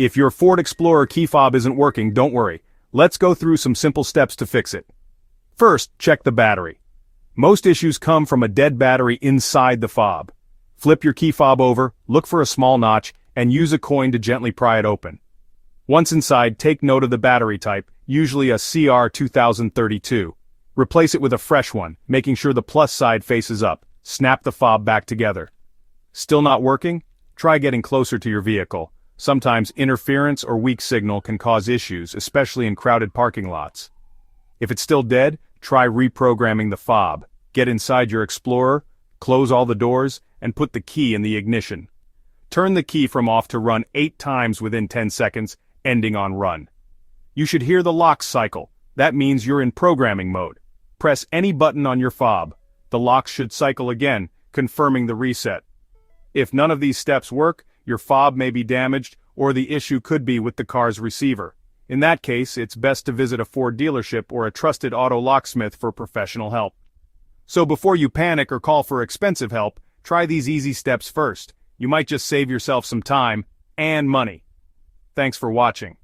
If your Ford Explorer key fob isn't working, don't worry. Let's go through some simple steps to fix it. First, check the battery. Most issues come from a dead battery inside the fob. Flip your key fob over, look for a small notch, and use a coin to gently pry it open. Once inside, take note of the battery type, usually a CR2032. Replace it with a fresh one, making sure the plus side faces up. Snap the fob back together. Still not working? Try getting closer to your vehicle. Sometimes interference or weak signal can cause issues, especially in crowded parking lots. If it's still dead, try reprogramming the fob. Get inside your Explorer, close all the doors, and put the key in the ignition. Turn the key from off to run 8 times within 10 seconds, ending on run. You should hear the locks cycle. That means you're in programming mode. Press any button on your fob. The locks should cycle again, confirming the reset. If none of these steps work, your fob may be damaged, or the issue could be with the car's receiver. In that case, it's best to visit a Ford dealership or a trusted auto locksmith for professional help. So before you panic or call for expensive help, try these easy steps first. You might just save yourself some time and money. Thanks for watching.